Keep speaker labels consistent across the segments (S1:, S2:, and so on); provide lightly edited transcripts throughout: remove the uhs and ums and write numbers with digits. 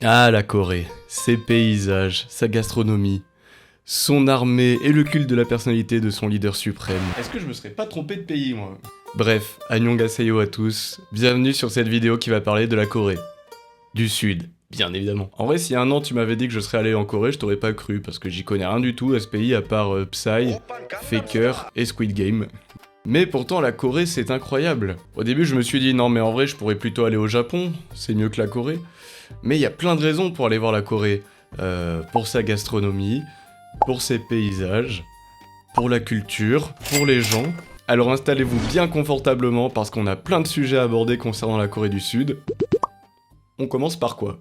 S1: Ah, la Corée, ses paysages, sa gastronomie, son armée et le culte de la personnalité de son leader suprême. Est-ce que je me serais pas trompé de pays, moi? Bref, annyeonghaseyo à tous, bienvenue sur cette vidéo qui va parler de la Corée. Du Sud, bien évidemment. En vrai, si un an tu m'avais dit que je serais allé en Corée, je t'aurais pas cru, parce que j'y connais rien du tout à ce pays à part Psy, Faker et Squid Game. Mais pourtant la Corée c'est incroyable. Au début je me suis dit non mais en vrai je pourrais plutôt aller au Japon, c'est mieux que la Corée. Mais il y a plein de raisons pour aller voir la Corée. Pour sa gastronomie, pour ses paysages, pour la culture, pour les gens. Alors installez-vous bien confortablement parce qu'on a plein de sujets à aborder concernant la Corée du Sud. On commence par quoi ?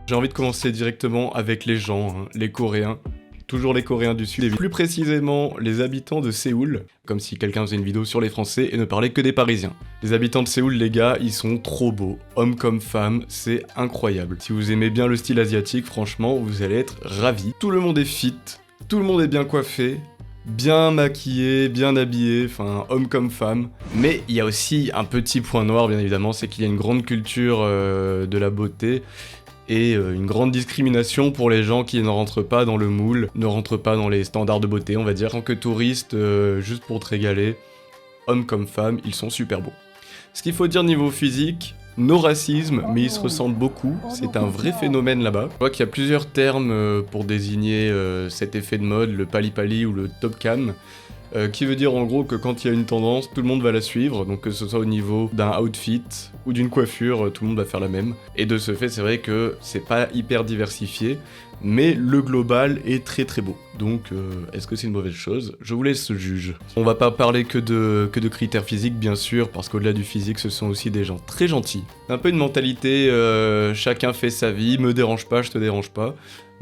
S1: J'ai envie de commencer directement avec les gens, hein, les Coréens. Toujours les Coréens du Sud, et plus précisément les habitants de Séoul. Comme si quelqu'un faisait une vidéo sur les Français et ne parlait que des Parisiens. Les habitants de Séoul, les gars, ils sont trop beaux. Hommes comme femmes, c'est incroyable. Si vous aimez bien le style asiatique, franchement, vous allez être ravis. Tout le monde est fit, tout le monde est bien coiffé, bien maquillé, bien habillé, enfin, hommes comme femmes. Mais il y a aussi un petit point noir, bien évidemment, c'est qu'il y a une grande culture de la beauté, et une grande discrimination pour les gens qui ne rentrent pas dans le moule, ne rentrent pas dans les standards de beauté, on va dire. En tant que touriste, juste pour te régaler, hommes comme femmes, ils sont super beaux. Ce qu'il faut dire niveau physique, no racisme, mais ils se ressemblent beaucoup, c'est un vrai phénomène là-bas. Je vois qu'il y a plusieurs termes pour désigner cet effet de mode, le pali-pali ou le top cam. Qui veut dire en gros que quand il y a une tendance, tout le monde va la suivre, donc que ce soit au niveau d'un outfit ou d'une coiffure, tout le monde va faire la même. Et de ce fait, c'est vrai que c'est pas hyper diversifié, mais le global est très très beau. Donc est-ce que c'est une mauvaise chose? Je vous laisse juger. On va pas parler que de critères physiques, bien sûr, parce qu'au-delà du physique, ce sont aussi des gens très gentils. Un peu une mentalité, chacun fait sa vie, me dérange pas, je te dérange pas.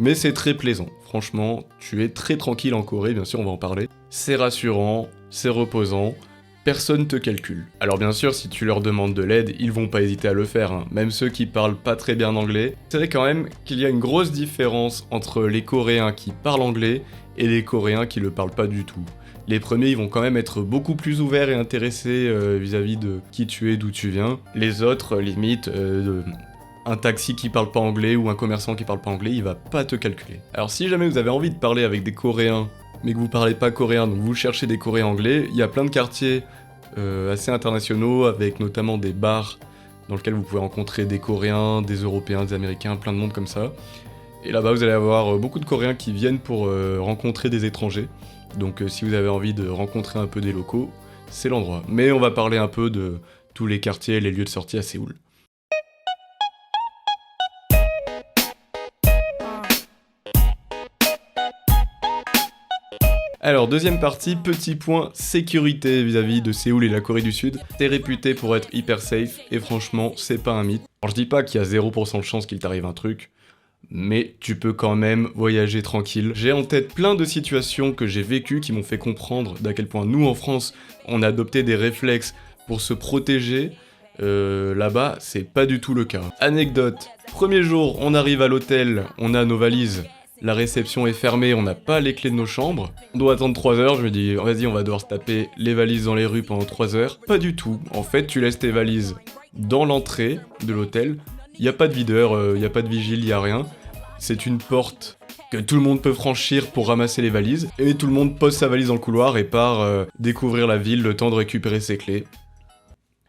S1: Mais c'est très plaisant, franchement, tu es très tranquille en Corée, bien sûr on va en parler. C'est rassurant, c'est reposant, personne te calcule. Alors bien sûr, si tu leur demandes de l'aide, ils vont pas hésiter à le faire, hein. Même ceux qui parlent pas très bien anglais. C'est vrai quand même qu'il y a une grosse différence entre les Coréens qui parlent anglais et les Coréens qui le parlent pas du tout. Les premiers, ils vont quand même être beaucoup plus ouverts et intéressés vis-à-vis de qui tu es, d'où tu viens. Les autres, limite, un taxi qui parle pas anglais ou un commerçant qui parle pas anglais, il va pas te calculer. Alors si jamais vous avez envie de parler avec des Coréens, mais que vous parlez pas coréen, donc vous cherchez des Coréens anglais, il y a plein de quartiers assez internationaux, avec notamment des bars dans lesquels vous pouvez rencontrer des Coréens, des Européens, des Américains, plein de monde comme ça. Et là-bas vous allez avoir beaucoup de Coréens qui viennent pour rencontrer des étrangers. Donc si vous avez envie de rencontrer un peu des locaux, c'est l'endroit. Mais on va parler un peu de tous les quartiers et les lieux de sortie à Séoul. Alors, deuxième partie, petit point sécurité vis-à-vis de Séoul et la Corée du Sud. C'est réputé pour être hyper safe, et franchement, c'est pas un mythe. Alors, je dis pas qu'il y a 0% de chance qu'il t'arrive un truc, mais tu peux quand même voyager tranquille. J'ai en tête plein de situations que j'ai vécues qui m'ont fait comprendre d'à quel point nous, en France, on a adopté des réflexes pour se protéger. Là-bas, c'est pas du tout le cas. Anecdote, premier jour, on arrive à l'hôtel, on a nos valises. La réception est fermée, on n'a pas les clés de nos chambres. On doit attendre 3 heures, je me dis, vas-y, on va devoir se taper les valises dans les rues pendant 3 heures. Pas du tout. En fait, tu laisses tes valises dans l'entrée de l'hôtel. Il n'y a pas de videur, il n'y a pas de vigile, il n'y a rien. C'est une porte que tout le monde peut franchir pour ramasser les valises. Et tout le monde pose sa valise dans le couloir et part découvrir la ville, le temps de récupérer ses clés.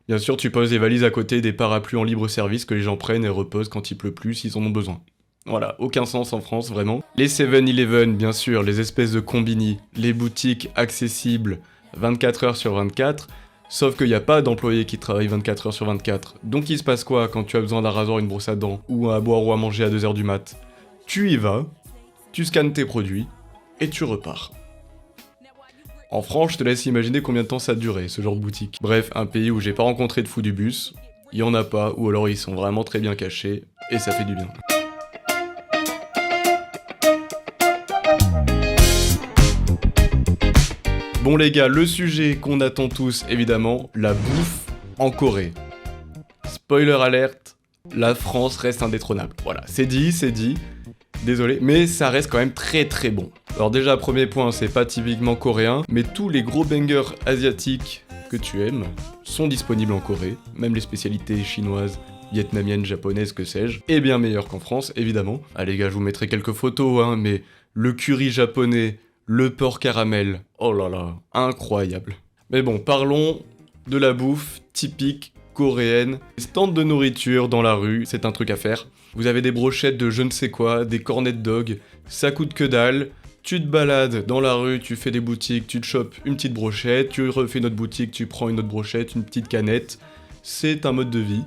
S1: Bien sûr, tu poses les valises à côté des parapluies en libre service que les gens prennent et reposent quand il pleut plus s'ils en ont besoin. Voilà, aucun sens en France, vraiment. Les 7-Eleven, bien sûr, les espèces de combini, les boutiques accessibles 24 heures sur 24, sauf qu'il n'y a pas d'employés qui travaillent 24 heures sur 24. Donc il se passe quoi quand tu as besoin d'un rasoir, une brosse à dents, ou à boire ou à manger à 2h du mat? Tu y vas, tu scannes tes produits, et tu repars. En France, je te laisse imaginer combien de temps ça a duré, ce genre de boutique. Bref, un pays où j'ai pas rencontré de fous du bus, il y en a pas, ou alors ils sont vraiment très bien cachés, et ça fait du bien. Bon les gars, le sujet qu'on attend tous, évidemment, la bouffe en Corée. Spoiler alerte, la France reste indétrônable. Voilà, c'est dit, désolé, mais ça reste quand même très très bon. Alors déjà, premier point, c'est pas typiquement coréen, mais tous les gros bangers asiatiques que tu aimes sont disponibles en Corée, même les spécialités chinoises, vietnamiennes, japonaises, que sais-je, et bien meilleures qu'en France, évidemment. Ah les gars, je vous mettrai quelques photos, hein, mais le curry japonais, le porc caramel, oh là là, incroyable. Mais bon, parlons de la bouffe typique coréenne. Stands de nourriture dans la rue, c'est un truc à faire. Vous avez des brochettes de je ne sais quoi, des cornets de dog, ça coûte que dalle. Tu te balades dans la rue, tu fais des boutiques, tu te chopes une petite brochette, tu refais une autre boutique, tu prends une autre brochette, une petite canette. C'est un mode de vie.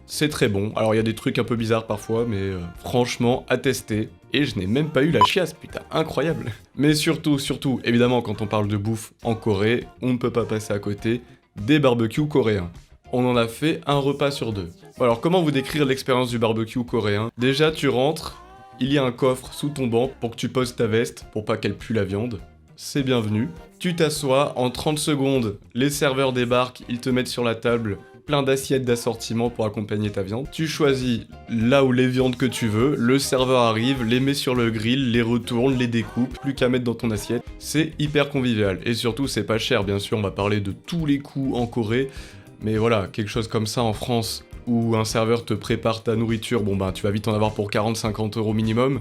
S1: C'est très bon. Alors il y a des trucs un peu bizarres parfois, mais franchement, à tester. Et je n'ai même pas eu la chiasse, putain, incroyable. Mais surtout, évidemment, quand on parle de bouffe en Corée, on ne peut pas passer à côté des barbecues coréens. On en a fait un repas sur 2. Alors comment vous décrire l'expérience du barbecue coréen? Déjà, tu rentres, il y a un coffre sous ton banc pour que tu poses ta veste, pour pas qu'elle pue la viande. C'est bienvenu. Tu t'assois, en 30 secondes, les serveurs débarquent, ils te mettent sur la table plein d'assiettes d'assortiment pour accompagner ta viande. Tu choisis là où les viandes que tu veux, le serveur arrive, les met sur le grill, les retourne, les découpe, plus qu'à mettre dans ton assiette. C'est hyper convivial. Et surtout, c'est pas cher, bien sûr, on va parler de tous les coûts en Corée. Mais voilà, quelque chose comme ça en France, où un serveur te prépare ta nourriture, bon ben tu vas vite en avoir pour 40-50 € minimum.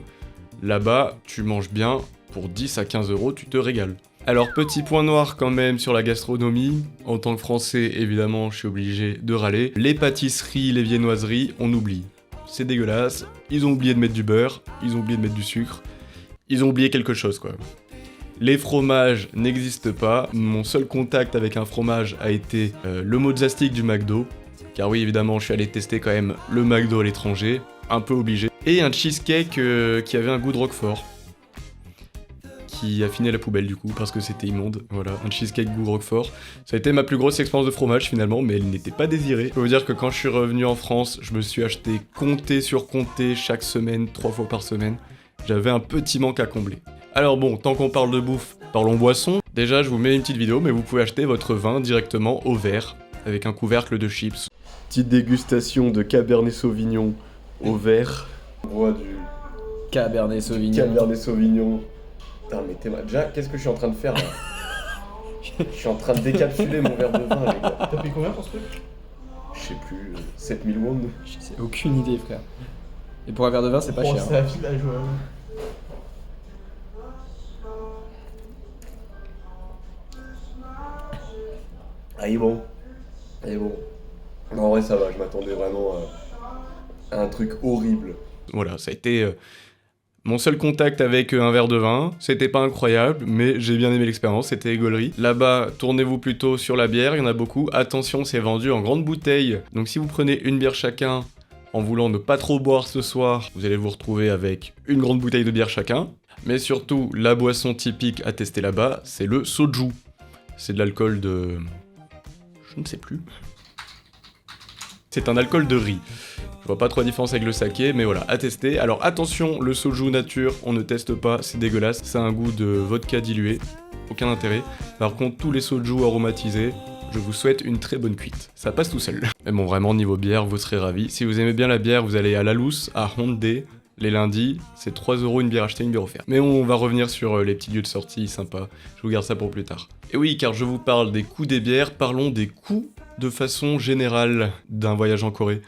S1: Là-bas, tu manges bien, pour 10 à 15 €, tu te régales. Alors petit point noir quand même sur la gastronomie, en tant que Français évidemment je suis obligé de râler. Les pâtisseries, les viennoiseries, on oublie. C'est dégueulasse, ils ont oublié de mettre du beurre, ils ont oublié de mettre du sucre, ils ont oublié quelque chose quoi. Les fromages n'existent pas, mon seul contact avec un fromage a été le mozzarella du McDo, car oui évidemment je suis allé tester quand même le McDo à l'étranger, un peu obligé, et un cheesecake qui avait un goût de Roquefort, qui a fini à la poubelle du coup, parce que c'était immonde, voilà, un cheesecake goût Roquefort. Ça a été ma plus grosse expérience de fromage finalement, mais elle n'était pas désirée. Je peux vous dire que quand je suis revenu en France, je me suis acheté comté sur comté chaque semaine, 3 fois par semaine. J'avais un petit manque à combler. Alors bon, tant qu'on parle de bouffe, parlons boisson. Déjà, je vous mets une petite vidéo, mais vous pouvez acheter votre vin directement au verre, avec un couvercle de chips. Petite dégustation de Cabernet Sauvignon au verre. On voit du
S2: Cabernet Sauvignon.
S1: Cabernet Sauvignon. Putain, mais t'es déjà, qu'est-ce que je suis en train de faire là? Je suis en train de décapsuler mon verre de vin, les gars.
S3: T'as payé combien pour ce truc?
S1: Je sais plus, 7000 won.
S2: Je sais aucune idée, frère. Et pour un verre de vin, c'est pas cher.
S3: C'est un villageois.
S1: Ah, il est bon. Il est bon. En vrai, ça va, je m'attendais vraiment à un truc horrible. Voilà, ça a été mon seul contact avec un verre de vin. C'était pas incroyable, mais j'ai bien aimé l'expérience, c'était rigolerie. Là-bas, tournez-vous plutôt sur la bière, il y en a beaucoup. Attention, c'est vendu en grande bouteille. Donc si vous prenez une bière chacun, en voulant ne pas trop boire ce soir, vous allez vous retrouver avec une grande bouteille de bière chacun. Mais surtout, la boisson typique à tester là-bas, c'est le soju. C'est de l'alcool de... je ne sais plus. C'est un alcool de riz. Je vois pas trop la différence avec le saké, mais voilà, à tester. Alors attention, le soju nature, on ne teste pas, c'est dégueulasse. Ça a un goût de vodka dilué, aucun intérêt. Par contre, tous les soju aromatisés, je vous souhaite une très bonne cuite. Ça passe tout seul. Mais bon, vraiment, niveau bière, vous serez ravis. Si vous aimez bien la bière, vous allez à La Lousse, à Hondé. Les lundis, c'est 3 € une bière achetée, une bière offerte. Mais on va revenir sur les petits lieux de sortie sympas. Je vous garde ça pour plus tard. Et oui, car je vous parle des coûts des bières, parlons des coûts de façon générale d'un voyage en Corée.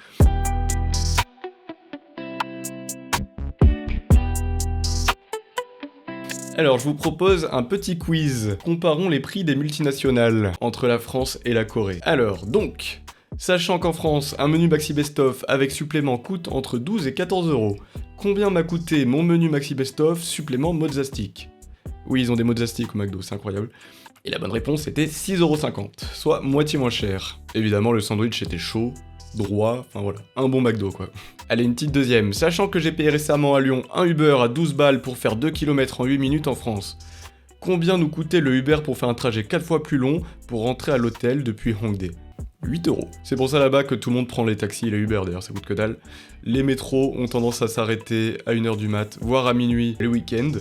S1: Alors, je vous propose un petit quiz. Comparons les prix des multinationales entre la France et la Corée. Alors, donc, sachant qu'en France, un menu Maxi Best-of avec supplément coûte entre 12 et 14 €. Combien m'a coûté mon menu Maxi Best-of supplément mozzastic? Oui, ils ont des mozzastiks au McDo, c'est incroyable. Et la bonne réponse c'était 6,50 €, soit moitié moins cher. Évidemment, le sandwich était chaud, droit, enfin voilà, un bon McDo quoi. Allez, une petite deuxième. Sachant que j'ai payé récemment à Lyon un Uber à 12 balles pour faire 2 km en 8 minutes en France, combien nous coûtait le Uber pour faire un trajet 4 fois plus long pour rentrer à l'hôtel depuis Hongdae? 8 €. C'est pour ça là-bas que tout le monde prend les taxis et les Uber, d'ailleurs ça coûte que dalle. Les métros ont tendance à s'arrêter à 1 h du mat, voire à minuit les week-ends.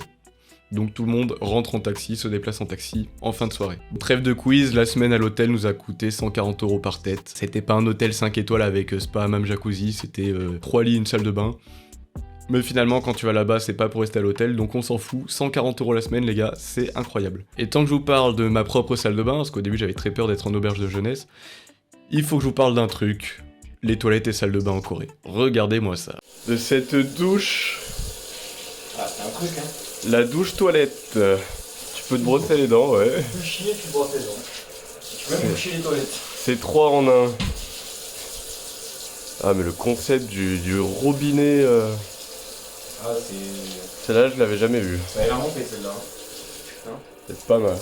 S1: Donc tout le monde rentre en taxi, se déplace en taxi en fin de soirée. Trêve de quiz, la semaine à l'hôtel nous a coûté 140 € par tête. C'était pas un hôtel 5 étoiles avec spa, même jacuzzi, c'était 3 lits, une salle de bain. Mais finalement, quand tu vas là-bas, c'est pas pour rester à l'hôtel, donc on s'en fout. 140 € la semaine, les gars, c'est incroyable. Et tant que je vous parle de ma propre salle de bain, parce qu'au début j'avais très peur d'être en auberge de jeunesse, il faut que je vous parle d'un truc. Les toilettes et salles de bain en Corée. Regardez-moi ça. De cette douche...
S2: Ah, c'est un truc, hein.
S1: La douche-toilette. Tu peux te brosser les dents, ouais.
S2: Tu peux chier, tu brosses les dents. Tu peux même boucher les toilettes.
S1: C'est 3 en 1. Ah, mais le concept du robinet...
S2: Ah, c'est...
S1: Celle-là, je l'avais jamais vue.
S2: Ça a l'air monté, celle-là. Hein.
S1: C'est pas mal.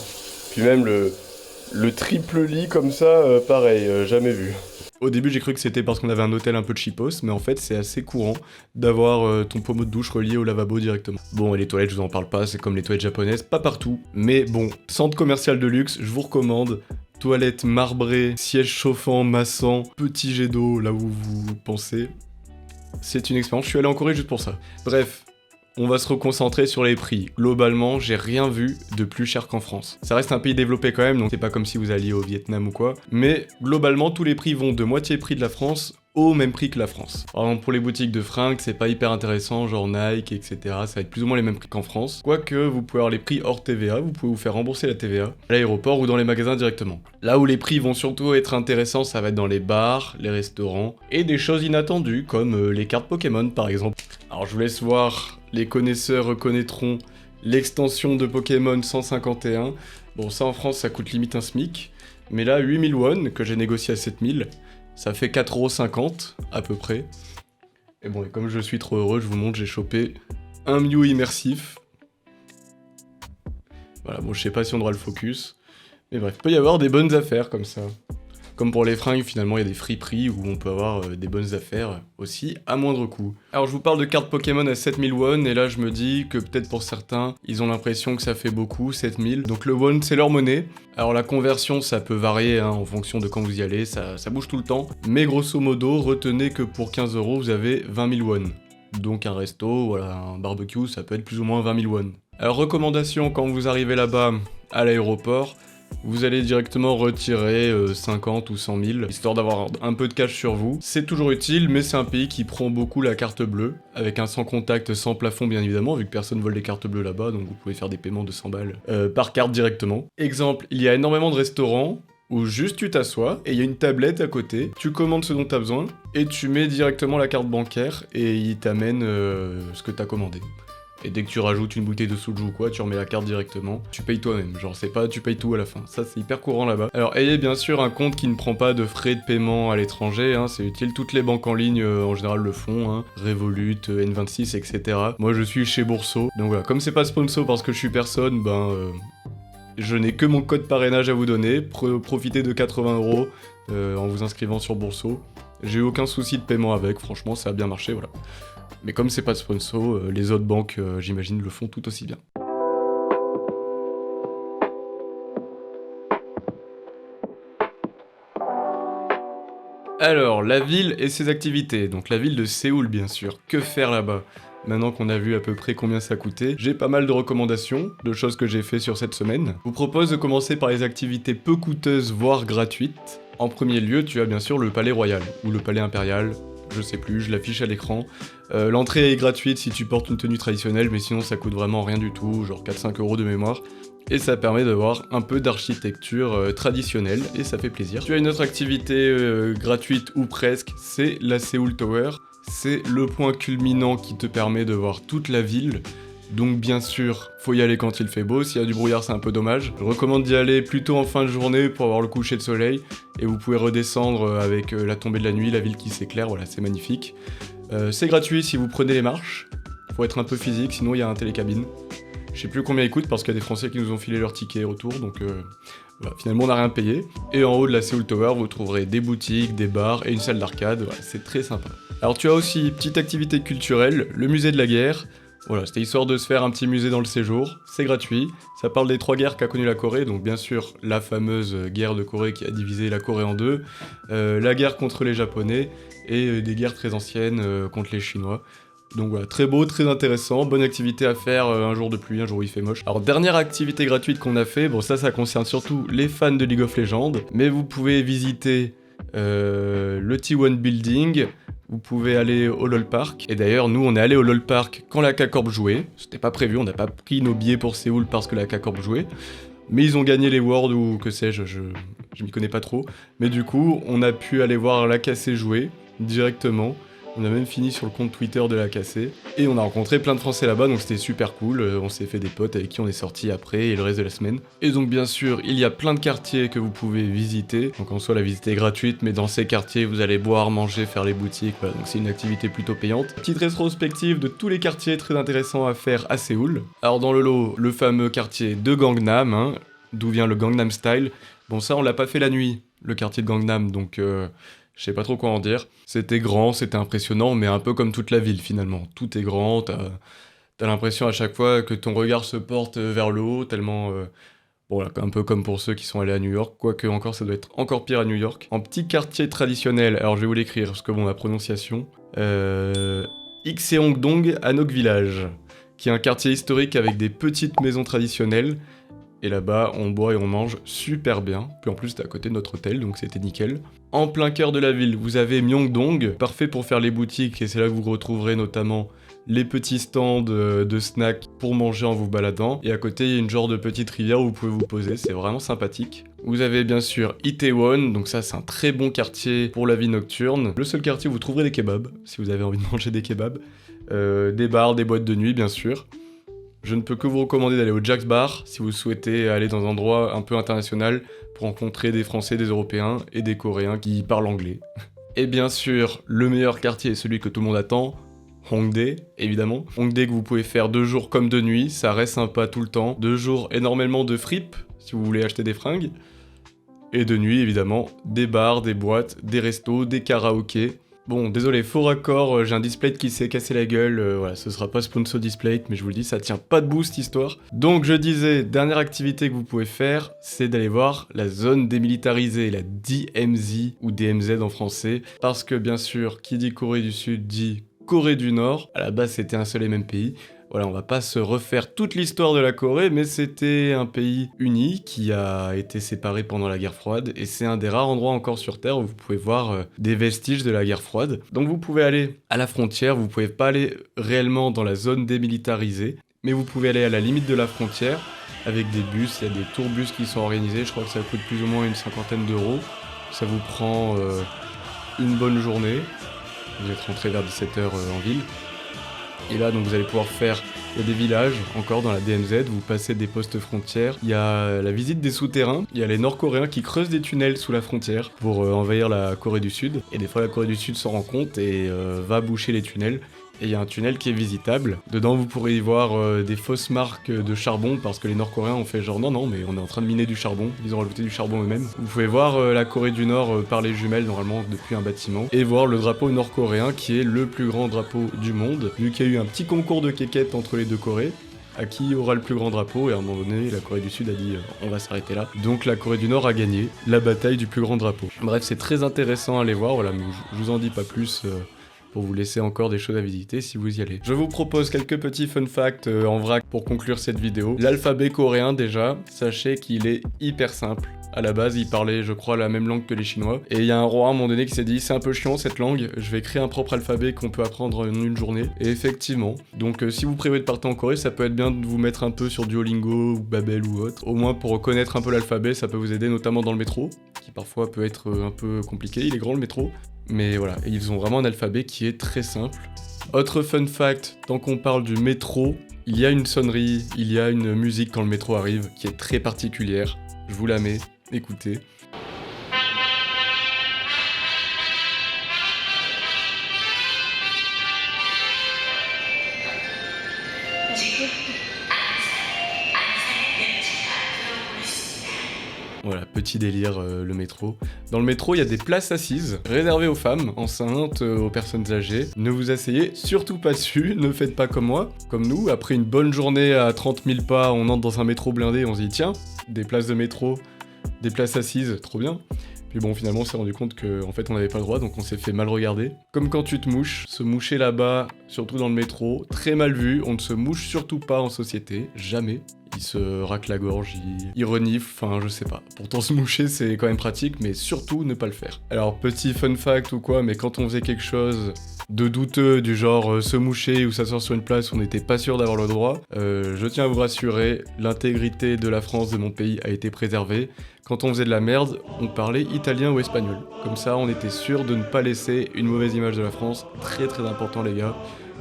S1: Puis même le triple lit comme ça, pareil, jamais vu. Au début, j'ai cru que c'était parce qu'on avait un hôtel un peu cheapos, mais en fait, c'est assez courant d'avoir ton pommeau de douche relié au lavabo directement. Bon, et les toilettes, je vous en parle pas, c'est comme les toilettes japonaises, pas partout. Mais bon, centre commercial de luxe, je vous recommande. Toilettes marbrées, sièges chauffants, massants, petit jet d'eau là où vous pensez. C'est une expérience, je suis allé en Corée juste pour ça. Bref. On va se reconcentrer sur les prix. Globalement, j'ai rien vu de plus cher qu'en France. Ça reste un pays développé quand même, donc c'est pas comme si vous alliez au Vietnam ou quoi. Mais globalement, tous les prix vont de moitié prix de la France au même prix que la France. Par exemple, pour les boutiques de fringues, c'est pas hyper intéressant, genre Nike, etc. Ça va être plus ou moins les mêmes prix qu'en France. Quoique, vous pouvez avoir les prix hors TVA, vous pouvez vous faire rembourser la TVA à l'aéroport ou dans les magasins directement. Là où les prix vont surtout être intéressants, ça va être dans les bars, les restaurants, et des choses inattendues, comme les cartes Pokémon par exemple. Alors je vous laisse voir, les connaisseurs reconnaîtront l'extension de Pokémon 151. Bon, ça en France, ça coûte limite un SMIC. Mais là, 8000 won, que j'ai négocié à 7000, ça fait 4,50€ à peu près. Et bon, et comme je suis trop heureux, je vous montre, j'ai chopé un Mew immersif. Voilà, bon, je sais pas si on aura le focus. Mais bref, il peut y avoir des bonnes affaires comme ça. Comme pour les fringues, finalement, il y a des friperies où on peut avoir des bonnes affaires aussi à moindre coût. Alors, je vous parle de cartes Pokémon à 7000 won, et là, je me dis que peut-être pour certains, ils ont l'impression que ça fait beaucoup, 7000. Donc, le won, c'est leur monnaie. Alors, la conversion, ça peut varier hein, en fonction de quand vous y allez, ça bouge tout le temps. Mais grosso modo, retenez que pour 15 €, vous avez 20 000 won. Donc, un resto, voilà, un barbecue, ça peut être plus ou moins 20 000 won. Alors, recommandation, quand vous arrivez là-bas, à l'aéroport, vous allez directement retirer 50 ou 100 000, histoire d'avoir un peu de cash sur vous. C'est toujours utile, mais c'est un pays qui prend beaucoup la carte bleue, avec un sans contact, sans plafond bien évidemment, vu que personne vole les cartes bleues là-bas, donc vous pouvez faire des paiements de 100 balles par carte directement. Exemple, il y a énormément de restaurants où juste tu t'assois, et il y a une tablette à côté, tu commandes ce dont tu as besoin, et tu mets directement la carte bancaire, et il t'amène ce que tu as commandé. Et dès que tu rajoutes une bouteille de soju ou quoi, tu remets la carte directement. Tu payes toi-même, genre c'est pas tu payes tout à la fin. Ça c'est hyper courant là-bas. Alors ayez bien sûr un compte qui ne prend pas de frais de paiement à l'étranger, hein, c'est utile. Toutes les banques en ligne en général le font, hein. Revolut, N26, etc. Moi je suis chez Bourso. Donc voilà, comme c'est pas sponsor parce que je suis personne, je n'ai que mon code parrainage à vous donner. Profitez de 80 € en vous inscrivant sur Bourso. J'ai eu aucun souci de paiement avec, franchement ça a bien marché, voilà. Mais comme c'est pas de sponsor, les autres banques, j'imagine, le font tout aussi bien. Alors, la ville et ses activités. Donc la ville de Séoul, bien sûr. Que faire là-bas ? Maintenant qu'on a vu à peu près combien ça coûtait, j'ai pas mal de recommandations, de choses que j'ai fait sur cette semaine. Je vous propose de commencer par les activités peu coûteuses, voire gratuites. En premier lieu, tu as bien sûr le palais royal, ou le palais impérial, je sais plus, je l'affiche à l'écran. L'entrée est gratuite si tu portes une tenue traditionnelle, mais sinon ça coûte vraiment rien du tout, genre 4-5 € de mémoire. Et ça permet d'avoir un peu d'architecture traditionnelle, et ça fait plaisir. Tu as une autre activité gratuite ou presque, c'est la Seoul Tower. C'est le point culminant qui te permet de voir toute la ville. Donc bien sûr, faut y aller quand il fait beau, s'il y a du brouillard c'est un peu dommage. Je recommande d'y aller plutôt en fin de journée pour avoir le coucher de soleil, et vous pouvez redescendre avec la tombée de la nuit, la ville qui s'éclaire, voilà, c'est magnifique. C'est gratuit si vous prenez les marches, faut être un peu physique, sinon il y a un télécabine. Je sais plus combien il coûte parce qu'il y a des Français qui nous ont filé leur ticket retour, donc voilà, finalement on n'a rien payé. Et en haut de la Seoul Tower, vous trouverez des boutiques, des bars et une salle d'arcade, voilà, c'est très sympa. Alors tu as aussi, petite activité culturelle, le musée de la guerre. Voilà, c'était histoire de se faire un petit musée dans le séjour, c'est gratuit, ça parle des 3 guerres qu'a connues la Corée, donc bien sûr la fameuse guerre de Corée qui a divisé la Corée en deux, la guerre contre les Japonais, et des guerres très anciennes contre les Chinois. Donc voilà, très beau, très intéressant, bonne activité à faire un jour de pluie, un jour où il fait moche. Alors dernière activité gratuite qu'on a fait, bon ça concerne surtout les fans de League of Legends, mais vous pouvez visiter le T1 Building, vous pouvez aller au LoL Park, et d'ailleurs nous on est allé au LoL Park quand la K-Corp jouait, c'était pas prévu, on n'a pas pris nos billets pour Séoul parce que la K-Corp jouait, mais ils ont gagné les Worlds ou que sais-je, je m'y connais pas trop, mais du coup on a pu aller voir la KC jouer directement. On a même fini sur le compte Twitter de la KC. Et on a rencontré plein de Français là-bas, donc c'était super cool. On s'est fait des potes avec qui on est sortis après et le reste de la semaine. Et donc bien sûr, il y a plein de quartiers que vous pouvez visiter. Donc en soi, la visite est gratuite, mais dans ces quartiers, vous allez boire, manger, faire les boutiques. Voilà, donc c'est une activité plutôt payante. Petite rétrospective de tous les quartiers très intéressants à faire à Séoul. Alors dans le lot, le fameux quartier de Gangnam, hein, d'où vient le Gangnam Style. Bon ça, on l'a pas fait la nuit, le quartier de Gangnam, donc... je sais pas trop quoi en dire. C'était grand, c'était impressionnant, mais un peu comme toute la ville finalement. Tout est grand, t'as l'impression à chaque fois que ton regard se porte vers le haut, tellement... bon là, un peu comme pour ceux qui sont allés à New York, quoique encore ça doit être encore pire à New York. En petit quartier traditionnel, alors je vais vous l'écrire, parce que bon, la prononciation... Ikseongdong Anok Village, qui est un quartier historique avec des petites maisons traditionnelles. Et là-bas, on boit et on mange super bien. Puis en plus, c'était à côté de notre hôtel, donc c'était nickel. En plein cœur de la ville, vous avez Myeongdong, parfait pour faire les boutiques, et c'est là que vous retrouverez notamment les petits stands de snacks pour manger en vous baladant. Et à côté, il y a une genre de petite rivière où vous pouvez vous poser, c'est vraiment sympathique. Vous avez bien sûr Itaewon, donc ça c'est un très bon quartier pour la vie nocturne. Le seul quartier où vous trouverez des kebabs, si vous avez envie de manger des kebabs. Des bars, des boîtes de nuit, bien sûr. Je ne peux que vous recommander d'aller au Jack's Bar si vous souhaitez aller dans un endroit un peu international pour rencontrer des Français, des Européens et des Coréens qui parlent anglais. Et bien sûr, le meilleur quartier est celui que tout le monde attend, Hongdae, évidemment. Hongdae que vous pouvez faire 2 jours comme 2 nuits, ça reste sympa tout le temps. 2 jours énormément de fripes, si vous voulez acheter des fringues. Et de nuit, évidemment, des bars, des boîtes, des restos, des karaokés. Bon, désolé, faux raccord, j'ai un display qui s'est cassé la gueule, voilà, ce sera pas sponsor display, mais je vous le dis, ça tient pas debout cette histoire. Donc je disais, dernière activité que vous pouvez faire, c'est d'aller voir la zone démilitarisée, la DMZ, ou DMZ en français, parce que bien sûr, qui dit Corée du Sud dit Corée du Nord, à la base c'était un seul et même pays. Voilà, on va pas se refaire toute l'histoire de la Corée, mais c'était un pays uni qui a été séparé pendant la guerre froide, et c'est un des rares endroits encore sur Terre où vous pouvez voir des vestiges de la guerre froide. Donc vous pouvez aller à la frontière, vous pouvez pas aller réellement dans la zone démilitarisée, mais vous pouvez aller à la limite de la frontière avec des bus, il y a des tourbus qui sont organisés, je crois que ça coûte plus ou moins une 50aine d'euros. Ça vous prend une bonne journée, vous êtes rentré vers 17h en ville. Et là, donc vous allez pouvoir faire, il y a des villages, encore dans la DMZ, vous passez des postes frontières, il y a la visite des souterrains, il y a les Nord-Coréens qui creusent des tunnels sous la frontière pour envahir la Corée du Sud, et des fois la Corée du Sud s'en rend compte et va boucher les tunnels. Et il y a un tunnel qui est visitable. Dedans, vous pourrez y voir des fausses marques de charbon parce que les Nord-Coréens ont fait genre non, mais on est en train de miner du charbon. Ils ont rajouté du charbon eux-mêmes. Vous pouvez voir la Corée du Nord par les jumelles normalement depuis un bâtiment et voir le drapeau nord-coréen qui est le plus grand drapeau du monde. Vu qu'il y a eu un petit concours de quéquettes entre les deux Corées, à qui aura le plus grand drapeau, et à un moment donné, la Corée du Sud a dit on va s'arrêter là. Donc la Corée du Nord a gagné la bataille du plus grand drapeau. Bref, c'est très intéressant à aller voir, voilà, mais je vous en dis pas plus. Pour vous laisser encore des choses à visiter si vous y allez. Je vous propose quelques petits fun facts en vrac pour conclure cette vidéo. L'alphabet coréen déjà, sachez qu'il est hyper simple. À la base, ils parlaient, je crois, la même langue que les Chinois. Et il y a un roi à un moment donné qui s'est dit c'est un peu chiant cette langue, je vais créer un propre alphabet qu'on peut apprendre en une journée. Et effectivement. Donc si vous prévoyez de partir en Corée, ça peut être bien de vous mettre un peu sur Duolingo ou Babel ou autre. Au moins pour connaître un peu l'alphabet, ça peut vous aider notamment dans le métro, qui parfois peut être un peu compliqué. Il est grand le métro. Mais voilà, ils ont vraiment un alphabet qui est très simple. Autre fun fact, tant qu'on parle du métro, il y a une sonnerie, il y a une musique quand le métro arrive qui est très particulière. Je vous la mets, écoutez. Voilà, petit délire, le métro. Dans le métro, il y a des places assises, réservées aux femmes, enceintes, aux personnes âgées. Ne vous asseyez surtout pas dessus, ne faites pas comme moi. Comme nous, après une bonne journée à 30 000 pas, on entre dans un métro blindé, on se dit tiens, des places de métro, des places assises, trop bien. Puis bon, finalement, on s'est rendu compte qu'en fait, on n'avait pas le droit, donc on s'est fait mal regarder. Comme quand tu te mouches, se moucher là-bas, surtout dans le métro, très mal vu. On ne se mouche surtout pas en société, jamais. Il se racle la gorge, il renifle, enfin je sais pas. Pourtant se moucher c'est quand même pratique, mais surtout ne pas le faire. Alors petit fun fact ou quoi, mais quand on faisait quelque chose de douteux, du genre se moucher ou s'asseoir sur une place où on n'était pas sûr d'avoir le droit, je tiens à vous rassurer, l'intégrité de la France, de mon pays, a été préservée. Quand on faisait de la merde, on parlait italien ou espagnol. Comme ça, on était sûr de ne pas laisser une mauvaise image de la France. Très très important les gars.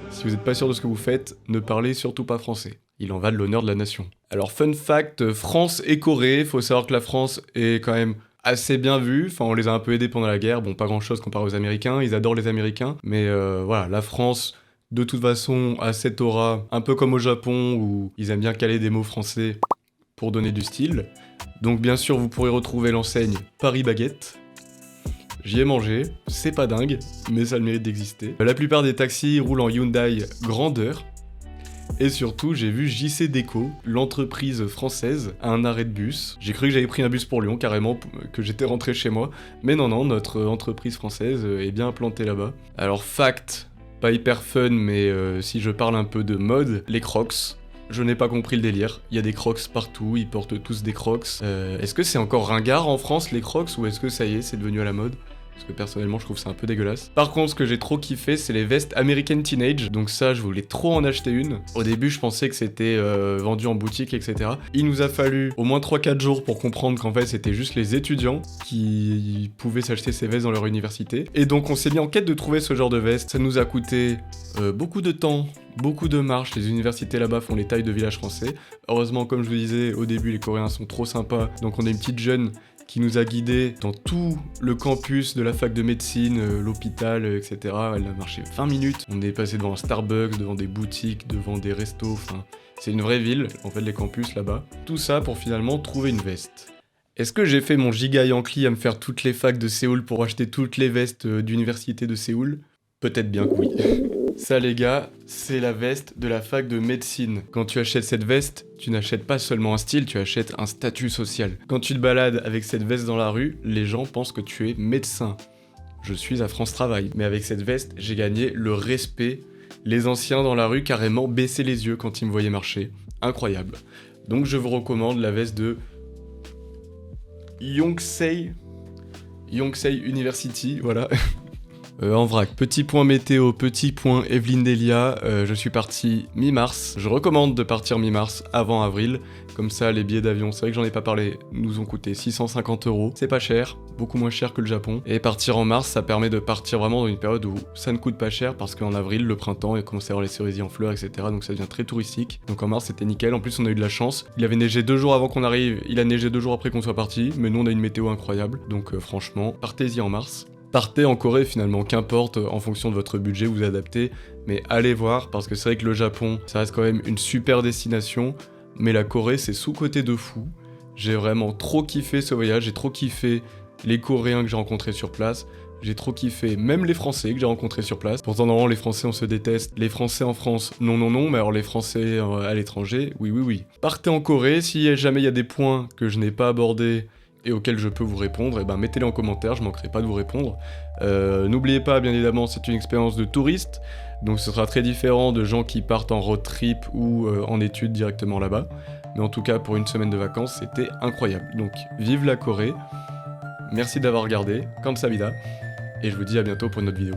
S1: Si vous n'êtes pas sûr de ce que vous faites, ne parlez surtout pas français. Il en va de l'honneur de la nation. Alors fun fact, France et Corée, faut savoir que la France est quand même assez bien vue, enfin on les a un peu aidés pendant la guerre, bon pas grand chose comparé aux Américains, ils adorent les Américains, mais voilà, la France de toute façon a cette aura, un peu comme au Japon où ils aiment bien caler des mots français pour donner du style. Donc bien sûr vous pourrez retrouver l'enseigne Paris Baguette. J'y ai mangé, c'est pas dingue, mais ça a le mérite d'exister. La plupart des taxis roulent en Hyundai grandeur. Et surtout, j'ai vu JC Déco, l'entreprise française, à un arrêt de bus. J'ai cru que j'avais pris un bus pour Lyon, carrément, que j'étais rentré chez moi. Mais non, notre entreprise française est bien implantée là-bas. Alors fact, pas hyper fun, mais si je parle un peu de mode, les Crocs. Je n'ai pas compris le délire, il y a des Crocs partout, ils portent tous des Crocs. Est-ce que c'est encore ringard en France les Crocs, ou est-ce que ça y est, c'est devenu à la mode ? Parce que personnellement je trouve ça un peu dégueulasse. Par contre ce que j'ai trop kiffé c'est les vestes American Teenage, donc ça je voulais trop en acheter une. Au début je pensais que c'était vendu en boutique etc. Il nous a fallu au moins 3-4 jours pour comprendre qu'en fait c'était juste les étudiants qui pouvaient s'acheter ces vestes dans leur université. Et donc on s'est mis en quête de trouver ce genre de veste. Ça nous a coûté beaucoup de temps, beaucoup de marches, les universités là-bas font les tailles de village français. Heureusement comme je vous disais au début les Coréens sont trop sympas, donc on a une petite jeune qui nous a guidés dans tout le campus de la fac de médecine, l'hôpital, etc. Elle a marché 20 minutes. On est passé devant un Starbucks, devant des boutiques, devant des restos, enfin... C'est une vraie ville, en fait, les campus là-bas. Tout ça pour finalement trouver une veste. Est-ce que j'ai fait mon giga Yankee à me faire toutes les facs de Séoul pour acheter toutes les vestes d'université de Séoul ? Peut-être bien que oui. Ça les gars, c'est la veste de la fac de médecine. Quand tu achètes cette veste, tu n'achètes pas seulement un style, tu achètes un statut social. Quand tu te balades avec cette veste dans la rue, les gens pensent que tu es médecin. Je suis à France Travail, mais avec cette veste, j'ai gagné le respect. Les anciens dans la rue carrément baissaient les yeux quand ils me voyaient marcher. Incroyable. Donc je vous recommande la veste de Yonsei University, voilà. En vrac, petit point météo, petit point Evelyne Delia, je suis parti mi-mars. Je recommande de partir mi-mars avant avril, comme ça les billets d'avion, c'est vrai que j'en ai pas parlé, nous ont coûté 650 €. C'est pas cher, beaucoup moins cher que le Japon. Et partir en mars, ça permet de partir vraiment dans une période où ça ne coûte pas cher, parce qu'en avril, le printemps, il commence à y avoir les cerisiers en fleurs, etc. Donc ça devient très touristique. Donc en mars, c'était nickel. En plus, on a eu de la chance. Il avait neigé 2 jours avant qu'on arrive, il a neigé 2 jours après qu'on soit parti, mais nous on a une météo incroyable. Donc franchement, partez-y en mars. Partez en Corée finalement, qu'importe, en fonction de votre budget, vous adaptez, mais allez voir, parce que c'est vrai que le Japon, ça reste quand même une super destination, mais la Corée, c'est sous-coté de fou. J'ai vraiment trop kiffé ce voyage, j'ai trop kiffé les Coréens que j'ai rencontrés sur place, j'ai trop kiffé même les Français que j'ai rencontrés sur place. Pourtant, normalement, les Français, on se déteste. Les Français en France, non, non, non, mais alors les Français à l'étranger, oui, oui, oui. Partez en Corée, si jamais il y a des points que je n'ai pas abordés, et auxquels je peux vous répondre, et ben mettez-les en commentaire, je manquerai pas de vous répondre. N'oubliez pas, bien évidemment, c'est une expérience de touriste, donc ce sera très différent de gens qui partent en road trip ou en études directement là-bas. Mais en tout cas, pour une semaine de vacances, c'était incroyable. Donc, vive la Corée, merci d'avoir regardé, Kamsahamnida, et je vous dis à bientôt pour une autre vidéo.